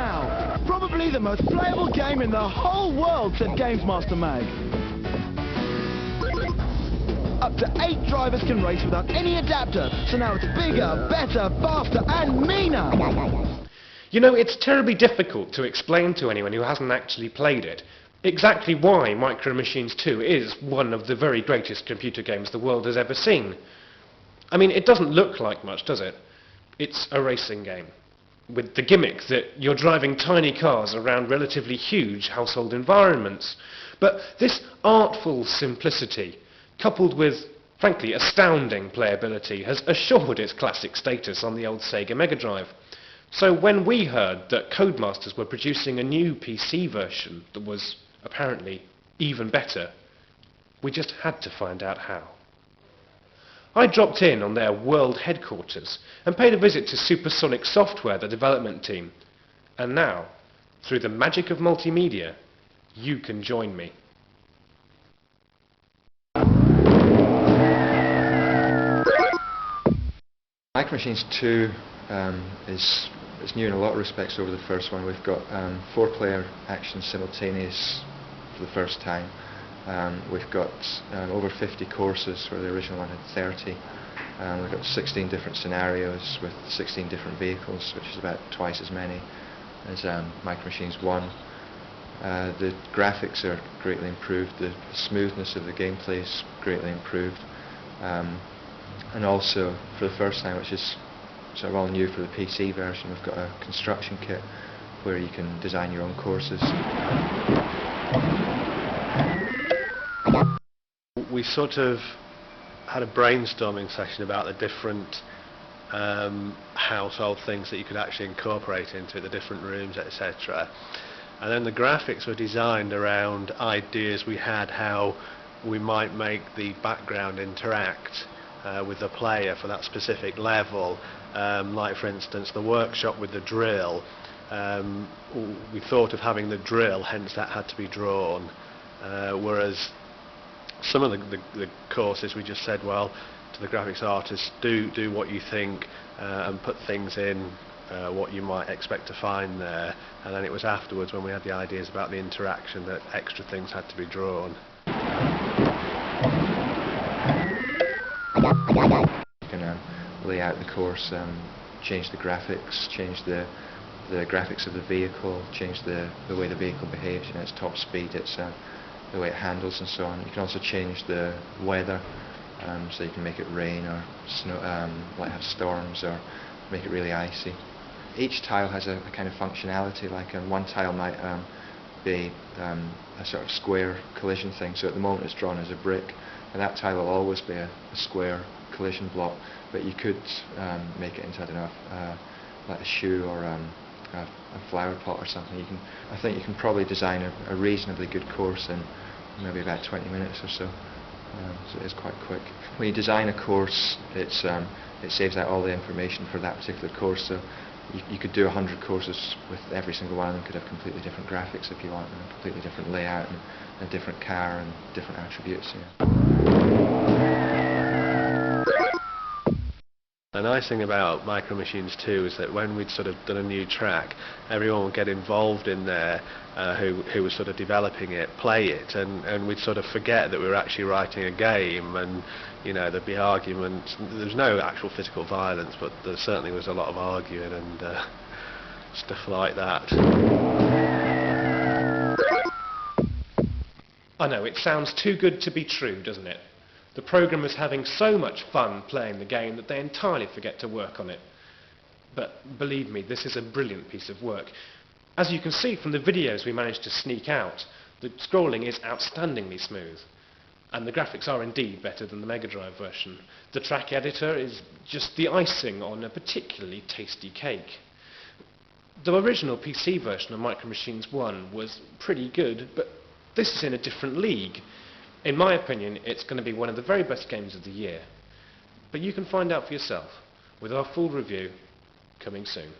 now. Probably the most playable game in the whole world, said GamesMaster Mag. Up to 8 drivers can race without any adapter, so now it's bigger, better, faster and meaner. You know, it's terribly difficult to explain to anyone who hasn't actually played it exactly why Micro Machines 2 is one of the very greatest computer games the world has ever seen. I mean, it doesn't look like much, does it? It's a racing game, with the gimmick that you're driving tiny cars around relatively huge household environments. But this artful simplicity, coupled with, frankly, astounding playability, has assured its classic status on the old Sega Megadrive. So when we heard that Codemasters were producing a new PC version that was apparently even better, we just had to find out how. I dropped in on their world headquarters and paid a visit to Supersonic Software, the development team. And now, through the magic of multimedia, you can join me. Micro Machines 2 is new in a lot of respects over the first one. We've got 4-player action simultaneous for the first time. We've got over 50 courses where the original one had 30. We've got 16 different scenarios with 16 different vehicles, which is about twice as many as Micro Machines 1. The graphics are greatly improved, the smoothness of the gameplay is greatly improved, and also for the first time, which is sort of all new for the PC version, we've got a construction kit where you can design your own courses. We sort of had a brainstorming session about the different household things that you could actually incorporate into it, the different rooms, etc. And then the graphics were designed around ideas we had how we might make the background interact with the player for that specific level. Like for instance the workshop with the drill, we thought of having the drill, hence that had to be drawn, whereas some of the courses we just said, well, to the graphics artists, do what you think and put things in what you might expect to find there, and then it was afterwards when we had the ideas about the interaction that extra things had to be drawn. You can lay out the course, change the graphics, change the graphics of the vehicle, change the way the vehicle behaves, you know, its top speed, its the way it handles and so on. You can also change the weather, so you can make it rain or snow, like have storms, or make it really icy. Each tile has a kind of functionality, like one tile might be a sort of square collision thing, so at the moment it's drawn as a brick, and that tile will always be a square collision block, but you could make it into, I don't know, like a shoe or a flower pot or something. I think you can probably design a reasonably good course in maybe about 20 minutes or so. So it is quite quick. When you design a course, it saves out all the information for that particular course. So you could do 100 courses with every single one of them. Could have completely different graphics if you want, and a completely different layout, and a different car and different attributes. Yeah. The nice thing about Micro Machines 2 is that when we'd sort of done a new track, everyone would get involved in there who was sort of developing it, play it, and we'd sort of forget that we were actually writing a game, and you know, there'd be arguments. There was no actual physical violence, but there certainly was a lot of arguing and stuff like that. I know, it sounds too good to be true, doesn't it? The programmers having so much fun playing the game that they entirely forget to work on it. But believe me, this is a brilliant piece of work. As you can see from the videos we managed to sneak out, the scrolling is outstandingly smooth, and the graphics are indeed better than the Megadrive version. The track editor is just the icing on a particularly tasty cake. The original PC version of Micro Machines 1 was pretty good, but this is in a different league. In my opinion, it's going to be one of the very best games of the year. But you can find out for yourself with our full review coming soon.